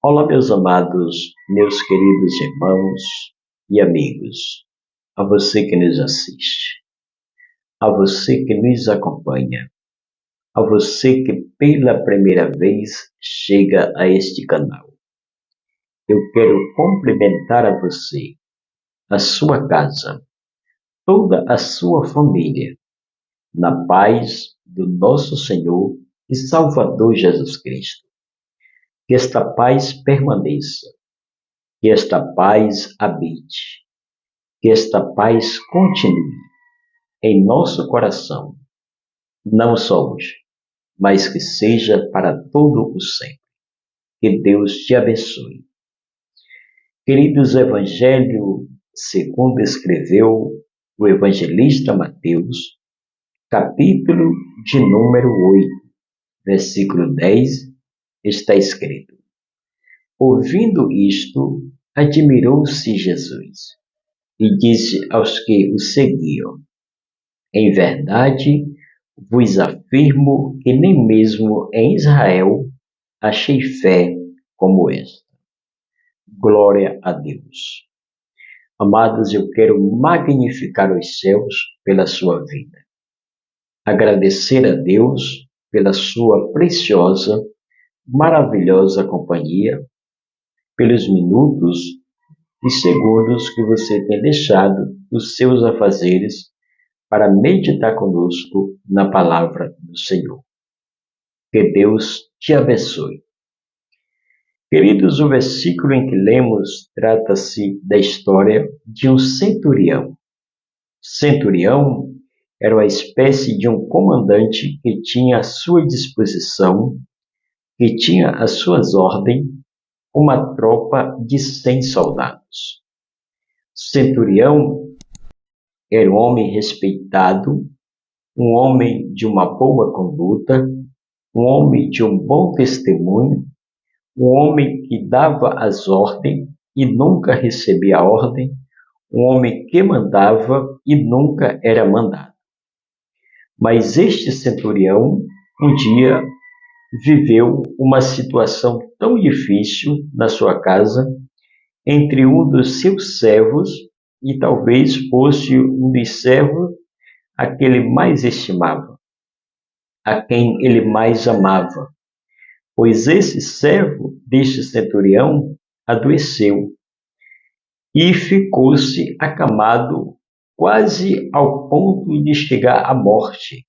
Olá, meus amados, meus queridos irmãos e amigos, a você que nos assiste, a você que nos acompanha, a você que pela primeira vez chega a este canal. Eu quero cumprimentar a você, a sua casa, toda a sua família, na paz do nosso Senhor e Salvador Jesus Cristo. Que esta paz permaneça, que esta paz habite, que esta paz continue em nosso coração, não só hoje, mas que seja para todo o sempre. Que Deus te abençoe. Queridos, o Evangelho segundo escreveu o evangelista Mateus, capítulo de número 8, versículo 10, está escrito: Ouvindo isto, admirou-se Jesus e disse aos que o seguiam: Em verdade, vos afirmo que nem mesmo em Israel achei fé como esta. Glória a Deus. Amados, eu quero magnificar os céus pela sua vida. Agradecer a Deus pela sua preciosa, maravilhosa companhia, pelos minutos e segundos que você tem deixado os seus afazeres para meditar conosco na palavra do Senhor. Que Deus te abençoe. Queridos, o versículo em que lemos trata-se da história de um centurião. Centurião era uma espécie de um comandante que tinha à sua disposição, que tinha às suas ordens, uma tropa de 100 soldados. Centurião era um homem respeitado, um homem de uma boa conduta, um homem de um bom testemunho, um homem que dava as ordens e nunca recebia ordem, um homem que mandava e nunca era mandado. Mas este centurião, um dia, viveu uma situação tão difícil na sua casa, entre um dos seus servos, e talvez fosse um dos servos a que ele mais estimava, a quem ele mais amava, pois esse servo deste centurião adoeceu e ficou-se acamado quase ao ponto de chegar à morte.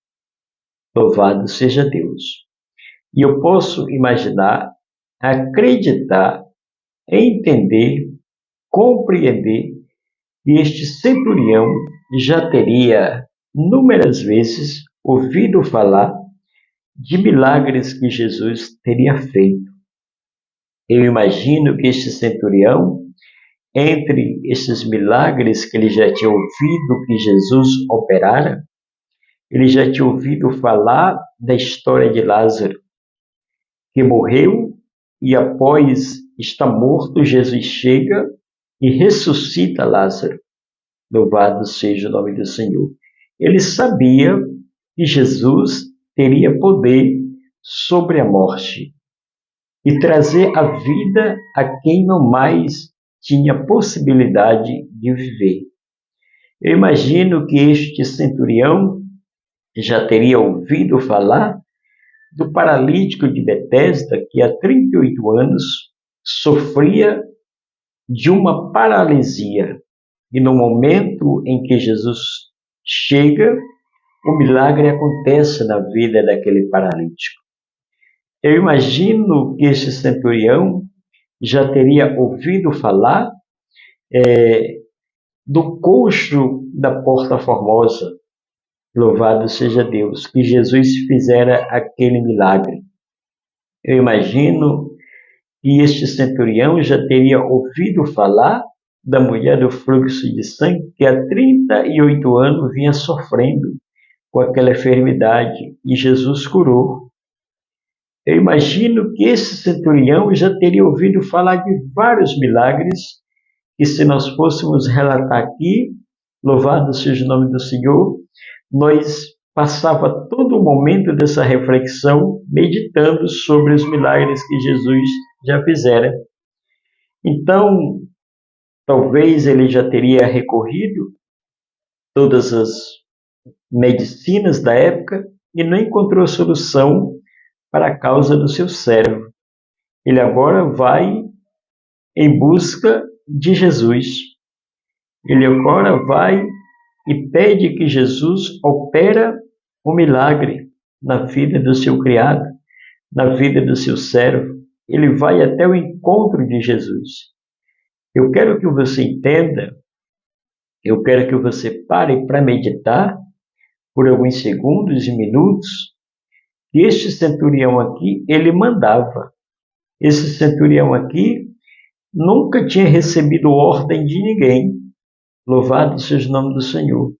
Louvado seja Deus! E eu posso imaginar, acreditar, entender, compreender que este centurião já teria inúmeras vezes ouvido falar de milagres que Jesus teria feito. Eu imagino que este centurião, entre esses milagres que ele já tinha ouvido que Jesus operara, ele já tinha ouvido falar da história de Lázaro, que morreu e após estar morto, Jesus chega e ressuscita Lázaro. Louvado seja o nome do Senhor. Ele sabia que Jesus teria poder sobre a morte e trazer a vida a quem não mais tinha possibilidade de viver. Eu imagino que este centurião já teria ouvido falar do paralítico de Betesda, que há 38 anos sofria de uma paralisia. E no momento em que Jesus chega, o milagre acontece na vida daquele paralítico. Eu imagino que esse centurião já teria ouvido falar do coxo da Porta Formosa. Louvado seja Deus, que Jesus fizera aquele milagre. Eu imagino que este centurião já teria ouvido falar da mulher do fluxo de sangue que há 38 anos vinha sofrendo com aquela enfermidade e Jesus curou. Eu imagino que esse centurião já teria ouvido falar de vários milagres que, se nós fôssemos relatar aqui, louvado seja o nome do Senhor, nós passava todo o momento dessa reflexão meditando sobre os milagres que Jesus já fizera. Então, talvez ele já teria recorrido todas as medicinas da época e não encontrou solução para a causa do seu servo. Ele agora vai em busca de Jesus. Ele agora vai e pede que Jesus opera um milagre na vida do seu criado, na vida do seu servo. Ele vai até o encontro de Jesus. Eu quero que você entenda, eu quero que você pare para meditar por alguns segundos e minutos, que este centurião aqui, ele mandava. Esse centurião aqui nunca tinha recebido ordem de ninguém. Louvado seja o nome do Senhor.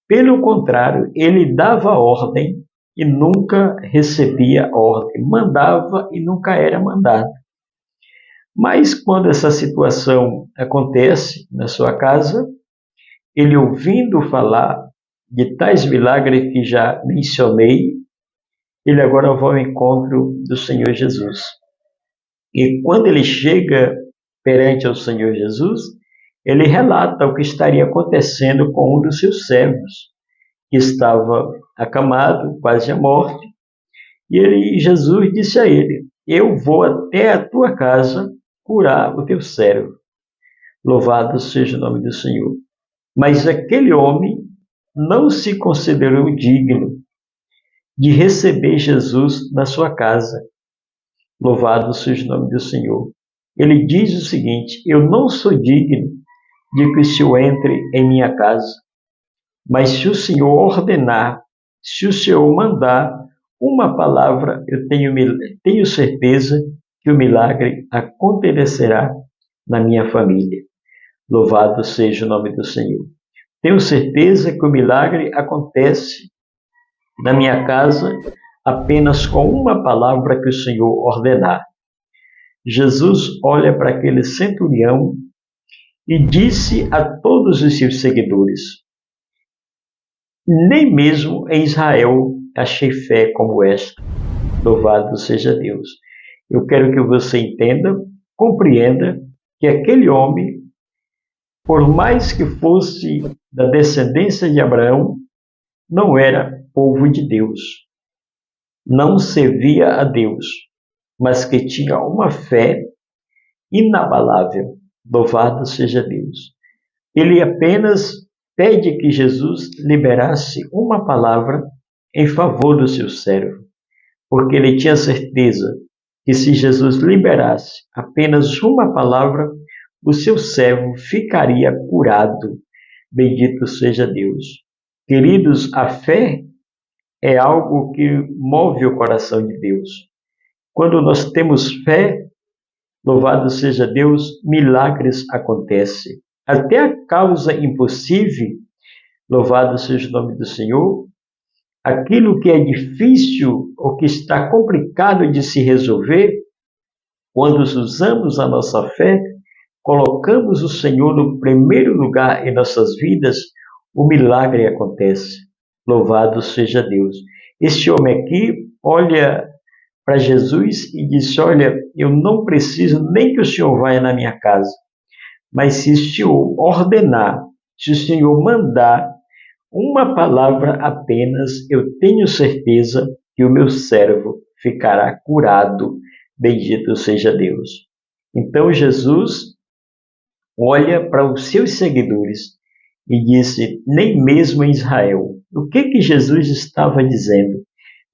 Pelo contrário, ele dava ordem e nunca recebia ordem. Mandava e nunca era mandado. Mas quando essa situação acontece na sua casa, ele ouvindo falar de tais milagres que já mencionei, ele agora vai ao encontro do Senhor Jesus. E quando ele chega perante ao Senhor Jesus, ele relata o que estaria acontecendo com um dos seus servos, que estava acamado, quase à morte. E Jesus disse a ele: eu vou até a tua casa curar o teu servo. Louvado seja o nome do Senhor. Mas aquele homem não se considerou digno de receber Jesus na sua casa. Louvado seja o nome do Senhor. Ele diz o seguinte: eu não sou digno de que o Senhor entre em minha casa, mas se o Senhor ordenar, se o Senhor mandar uma palavra, eu tenho certeza que o milagre acontecerá na minha família. Louvado seja o nome do Senhor. Tenho certeza que o milagre acontece na minha casa apenas com uma palavra que o Senhor ordenar. Jesus olha para aquele centurião e disse a todos os seus seguidores: nem mesmo em Israel achei fé como esta. Louvado seja Deus. Eu quero que você entenda, compreenda que aquele homem, por mais que fosse da descendência de Abraão, não era povo de Deus, não servia a Deus, mas que tinha uma fé inabalável. Louvado seja Deus. Ele apenas pede que Jesus liberasse uma palavra em favor do seu servo, porque ele tinha certeza que se Jesus liberasse apenas uma palavra, o seu servo ficaria curado. Bendito seja Deus. Queridos, a fé é algo que move o coração de Deus. Quando nós temos fé, louvado seja Deus, milagres acontecem. Até a causa impossível, louvado seja o nome do Senhor, aquilo que é difícil ou que está complicado de se resolver, quando usamos a nossa fé, colocamos o Senhor no primeiro lugar em nossas vidas, o milagre acontece. Louvado seja Deus. Este homem aqui olha para Jesus e diz: olha, eu não preciso nem que o Senhor vá na minha casa, mas se o Senhor ordenar, se o Senhor mandar uma palavra apenas, eu tenho certeza que o meu servo ficará curado. Bendito seja Deus. Então Jesus olha para os seus seguidores e disse: nem mesmo em Israel. O que Jesus estava dizendo?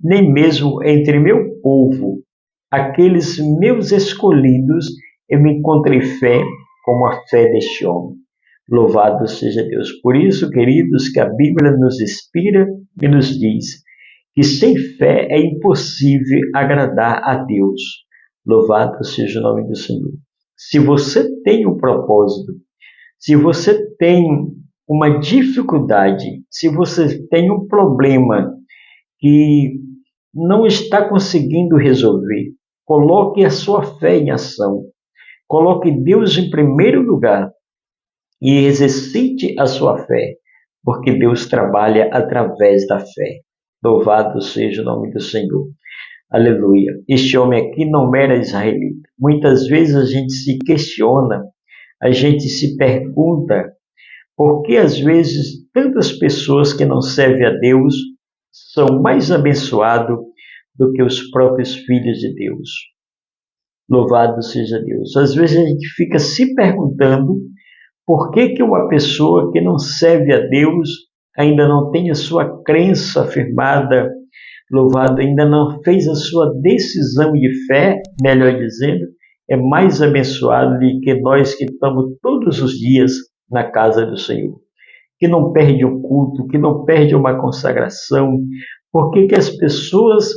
Nem mesmo entre meu povo, aqueles meus escolhidos, eu me encontrei fé como a fé deste homem. Louvado seja Deus. Por isso, queridos, que a Bíblia nos inspira e nos diz que sem fé é impossível agradar a Deus. Louvado seja o nome do Senhor. Se você tem um propósito, se você tem uma dificuldade, se você tem um problema que não está conseguindo resolver, coloque a sua fé em ação. Coloque Deus em primeiro lugar e exercite a sua fé, porque Deus trabalha através da fé. Louvado seja o nome do Senhor. Aleluia. Este homem aqui não era israelita. Muitas vezes a gente se questiona, a gente se pergunta por que às vezes tantas pessoas que não servem a Deus são mais abençoados do que os próprios filhos de Deus. Louvado seja Deus. Às vezes a gente fica se perguntando por que uma pessoa que não serve a Deus ainda não tem a sua crença afirmada, louvado, ainda não fez a sua decisão de fé, melhor dizendo, é mais abençoado do que nós que estamos todos os dias na casa do Senhor, que não perde o culto, que não perde uma consagração. Por que as pessoas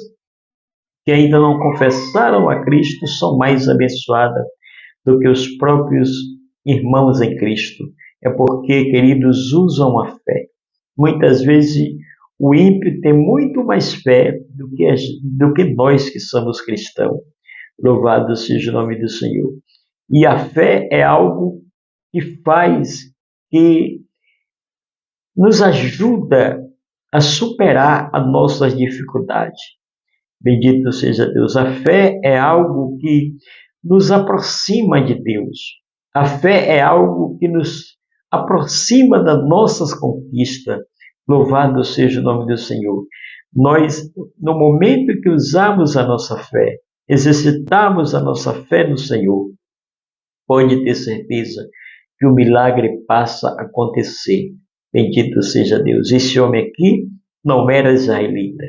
que ainda não confessaram a Cristo são mais abençoadas do que os próprios irmãos em Cristo? É porque, queridos, usam a fé. Muitas vezes o ímpio tem muito mais fé do que nós que somos cristãos. Louvado seja o nome do Senhor. E a fé é algo que que nos ajuda a superar as nossas dificuldades. Bendito seja Deus. A fé é algo que nos aproxima de Deus. A fé é algo que nos aproxima das nossas conquistas. Louvado seja o nome do Senhor. Nós, no momento que usamos a nossa fé, exercitamos a nossa fé no Senhor, pode ter certeza que o milagre passa a acontecer. Bendito seja Deus. Esse homem aqui não era israelita.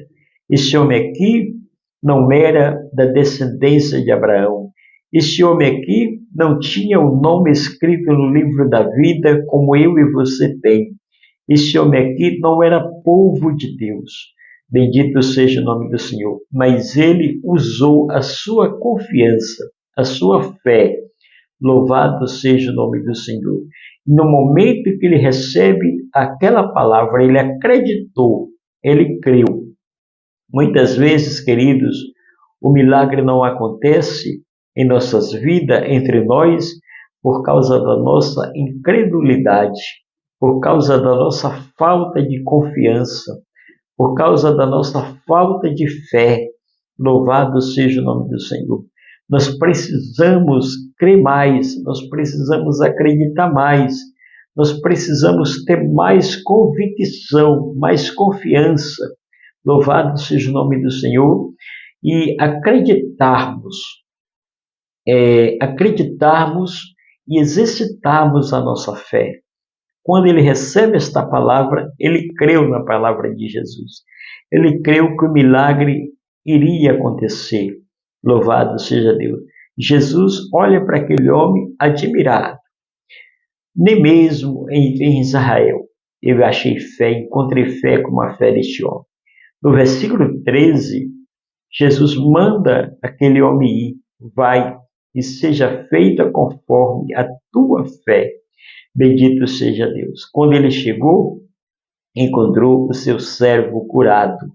Esse homem aqui não era da descendência de Abraão. Este homem aqui não tinha o nome escrito no livro da vida como eu e você tem. Este homem aqui não era povo de Deus. Bendito seja o nome do Senhor. Mas ele usou a sua confiança, a sua fé. Louvado seja o nome do Senhor. No momento que ele recebe aquela palavra, ele acreditou, ele creu. Muitas vezes, queridos, o milagre não acontece em nossas vidas, entre nós, por causa da nossa incredulidade, por causa da nossa falta de confiança, por causa da nossa falta de fé. Louvado seja o nome do Senhor. Nós precisamos crer mais, nós precisamos acreditar mais, nós precisamos ter mais convicção, mais confiança. Louvado seja o nome do Senhor. E acreditarmos e exercitarmos a nossa fé. Quando ele recebe esta palavra, ele creu na palavra de Jesus. Ele creu que o milagre iria acontecer. Louvado seja Deus. Jesus olha para aquele homem admirado. Nem mesmo em Israel eu achei fé, encontrei fé como a fé deste homem. No versículo 13, Jesus manda aquele homem ir, vai e seja feita conforme a tua fé. Bendito seja Deus. Quando ele chegou, encontrou o seu servo curado.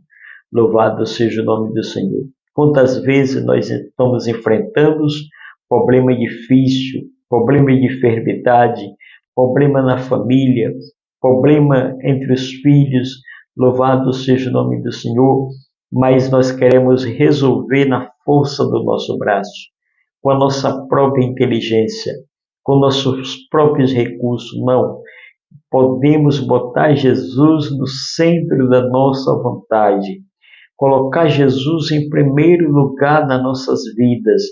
Louvado seja o nome do Senhor. Quantas vezes nós estamos enfrentando problema difícil, problema de enfermidade, problema na família, problema entre os filhos. Louvado seja o nome do Senhor, mas nós queremos resolver na força do nosso braço, com a nossa própria inteligência, com nossos próprios recursos. Não. Podemos botar Jesus no centro da nossa vontade, colocar Jesus em primeiro lugar nas nossas vidas,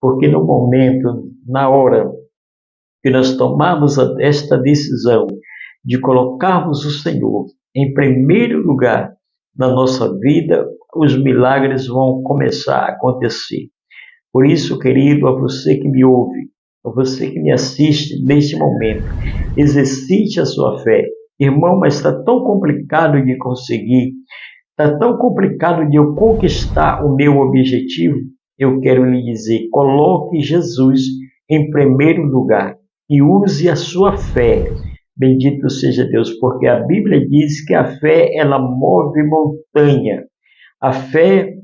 porque no momento, na hora que nós tomarmos esta decisão de colocarmos o Senhor em primeiro lugar na nossa vida, os milagres vão começar a acontecer. Por isso, querido, a você que me ouve, a você que me assiste neste momento, exercite a sua fé. Irmão, mas está tão complicado de conseguir, está tão complicado de eu conquistar o meu objetivo. Eu quero lhe dizer, coloque Jesus em primeiro lugar e use a sua fé. Bendito seja Deus, porque a Bíblia diz que a fé, ela move montanha. A fé,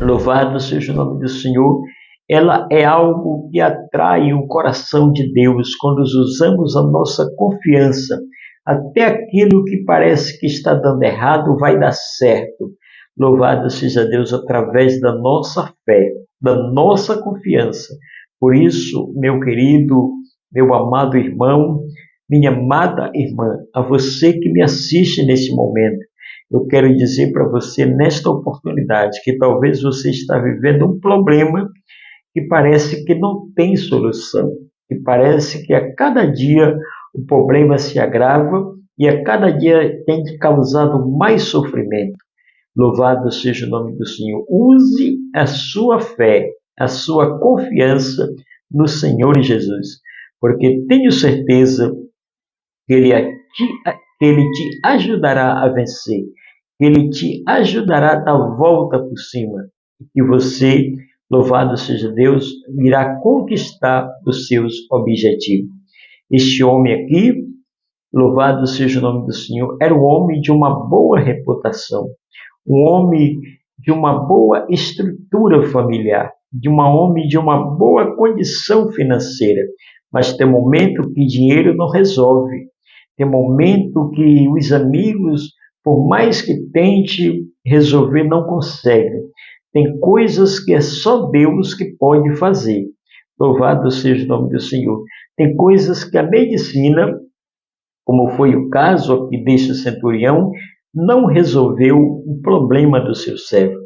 louvado seja o nome do Senhor, ela é algo que atrai o coração de Deus quando usamos a nossa confiança. Até aquilo que parece que está dando errado vai dar certo. Louvado seja Deus através da nossa fé, da nossa confiança. Por isso, meu querido, meu amado irmão, minha amada irmã, a você que me assiste nesse momento, eu quero dizer para você nesta oportunidade que talvez você está vivendo um problema que parece que não tem solução, que parece que a cada dia o problema se agrava e a cada dia tem causado mais sofrimento. Louvado seja o nome do Senhor. Use a sua fé, a sua confiança no Senhor Jesus, porque tenho certeza que Ele te ajudará a vencer, que Ele te ajudará a dar a volta por cima, e que você, louvado seja Deus, irá conquistar os seus objetivos. Este homem aqui, louvado seja o nome do Senhor, era um homem de uma boa reputação, um homem de uma boa estrutura familiar, de um homem de uma boa condição financeira, mas tem momento que dinheiro não resolve, tem momento que os amigos, por mais que tente resolver, não conseguem. Tem coisas que é só Deus que pode fazer. Louvado seja o nome do Senhor. Tem coisas que a medicina, como foi o caso aqui deste centurião, não resolveu o problema do seu servo.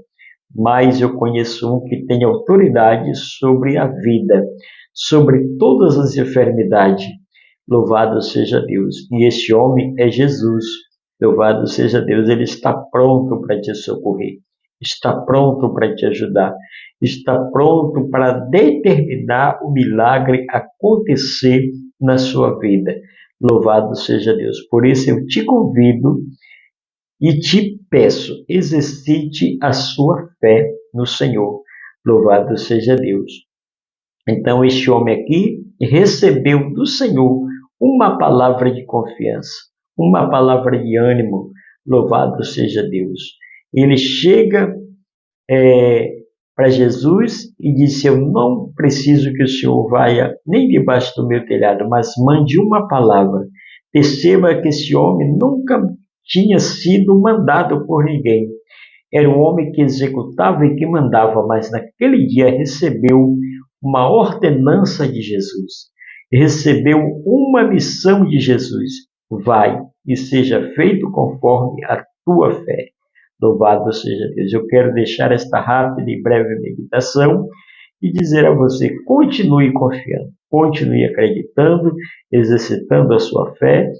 Mas eu conheço um que tem autoridade sobre a vida, sobre todas as enfermidades. Louvado seja Deus. E este homem é Jesus. Louvado seja Deus. Ele está pronto para te socorrer. Está pronto para te ajudar. Está pronto para determinar o milagre acontecer na sua vida. Louvado seja Deus. Por isso eu te convido e te peço, exercite a sua fé no Senhor. Louvado seja Deus. Então este homem aqui recebeu do Senhor uma palavra de confiança, uma palavra de ânimo. Louvado seja Deus. Ele chega para Jesus e disse: eu não preciso que o Senhor vá nem debaixo do meu telhado, mas mande uma palavra. Perceba que esse homem nunca tinha sido mandado por ninguém. Era um homem que executava e que mandava, mas naquele dia recebeu uma ordenança de Jesus. Recebeu uma missão de Jesus. Vai e seja feito conforme a tua fé. Louvado seja Deus. Eu quero deixar esta rápida e breve meditação e dizer a você: continue confiando, continue acreditando, exercitando a sua fé,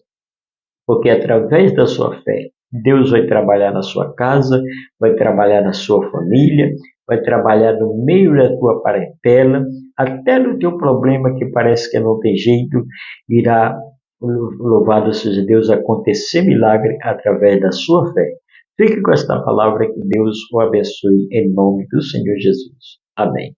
porque através da sua fé, Deus vai trabalhar na sua casa, vai trabalhar na sua família, vai trabalhar no meio da tua parentela, até no teu problema que parece que não tem jeito, irá, louvado seja Deus, acontecer milagre através da sua fé. Fique com esta palavra, que Deus o abençoe em nome do Senhor Jesus. Amém.